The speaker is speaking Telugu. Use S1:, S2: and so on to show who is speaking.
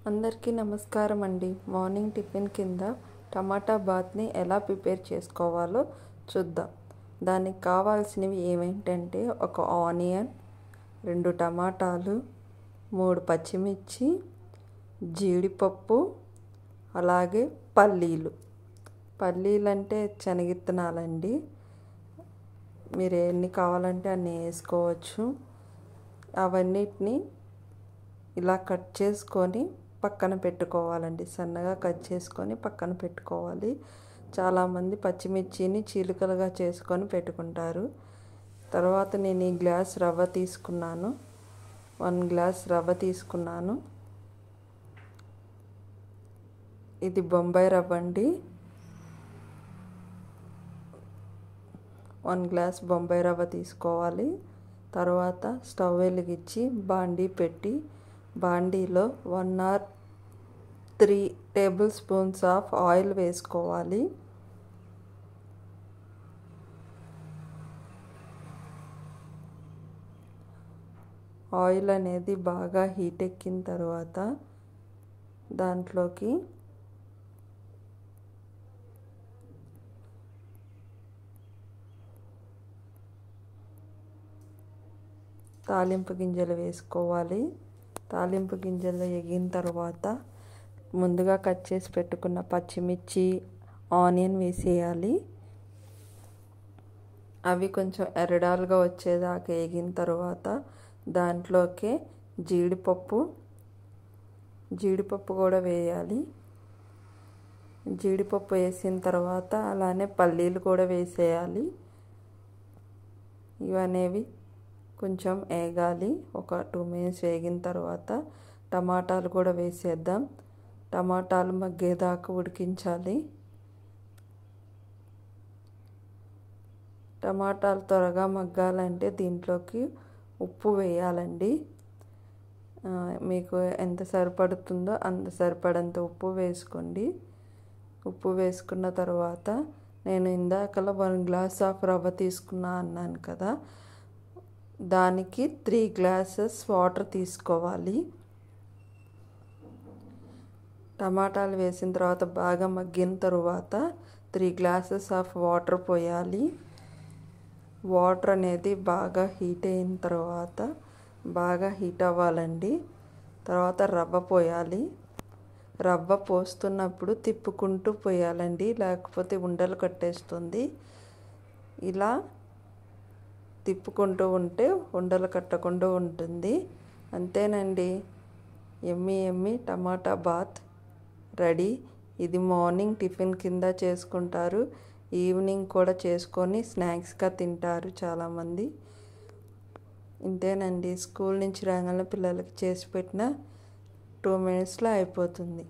S1: అందరికీ నమస్కారం అండి. మార్నింగ్ టిఫిన్ కింద టమాటా బాత్ని ఎలా ప్రిపేర్ చేసుకోవాలో చూద్దాం. దానికి కావాల్సినవి ఏమేంటంటే ఒక ఆనియన్, 2 టమాటాలు, 3 పచ్చిమిర్చి, జీడిపప్పు, అలాగే పల్లీలు. పల్లీలు అంటే శనగిత్తనాలండి. మీరు ఎన్ని కావాలంటే అన్ని వేసుకోవచ్చు. అవన్నిటిని ఇలా కట్ చేసుకొని పక్కన పెట్టుకోవాలండి. సన్నగా కట్ చేసుకొని పక్కన పెట్టుకోవాలి. చాలామంది పచ్చిమిర్చిని చీలికలుగా చేసుకొని పెట్టుకుంటారు. తర్వాత నేను ఈ గ్లాస్ రవ్వ తీసుకున్నాను. 1 గ్లాస్ రవ్వ తీసుకున్నాను. ఇది బొంబాయి రవ్వ అండి. 1 గ్లాస్ బొంబాయి రవ్వ తీసుకోవాలి. తర్వాత స్టవ్ వెలిగించి బాండీ పెట్టి బాండీలో 1 or 3 table spoons of oil వేసుకోవాలి. ఆయిల్ అనేది బాగా హీట్ ఎక్కిన తర్వాత దాంట్లోకి తాలింపు గింజలు వేసుకోవాలి. తాలింపు గింజలు ఎగిన తర్వాత ముందుగా కట్ చేసి పెట్టుకున్న పచ్చిమిర్చి, ఆనియన్ వేసేయాలి. అవి కొంచెం ఎర్రడాలుగా వచ్చేదాకా ఎగిన తర్వాత దాంట్లోకి జీడిపప్పు కూడా వేయాలి. జీడిపప్పు వేసిన తర్వాత అలానే పల్లీలు కూడా వేసేయాలి. ఇవనేవి కొంచెం వేగాలి. ఒక 2 minutes వేగిన తర్వాత టమాటాలు కూడా వేసేద్దాం. టమాటాలు మగ్గేదాకా ఉడికించాలి. టమాటాలు త్వరగా మగ్గాలంటే దీంట్లోకి ఉప్పు వేయాలండి. మీకు ఎంత సరిపడుతుందో అంత సరిపడంత ఉప్పు వేసుకోండి. ఉప్పు వేసుకున్న తర్వాత నేను ఇందాకలా 1 గ్లాస్ ఆఫ్ రవ్వ తీసుకున్నా అన్నాను కదా, దానికి 3 glasses వాటర్ తీసుకోవాలి. టమాటాలు వేసిన తర్వాత బాగా మగ్గిన తర్వాత 3 glasses ఆఫ్ వాటర్ పోయాలి. వాటర్ అనేది బాగా హీట్ అయిన తర్వాత బాగా హీట్ అవ్వాలండి. తర్వాత రవ్వ పోయాలి. రవ్వ పోస్తున్నప్పుడు తిప్పుకుంటూ పోయాలండి, లేకపోతే ఉండలు కట్టేస్తుంది. ఇలా తిప్పుకుంటూ ఉంటే ఉండలు కట్టకుండా ఉంటుంది. అంతేనండి, ఎమ్మి టమాటా బాత్ రెడీ. ఇది మార్నింగ్ టిఫిన్ కింద చేసుకుంటారు. ఈవినింగ్ కూడా చేసుకొని స్నాక్స్గా తింటారు చాలామంది. ఇంతేనండి, స్కూల్ నుంచి రాగానే పిల్లలకి చేసి పెట్టిన 2 minutesలో అయిపోతుంది.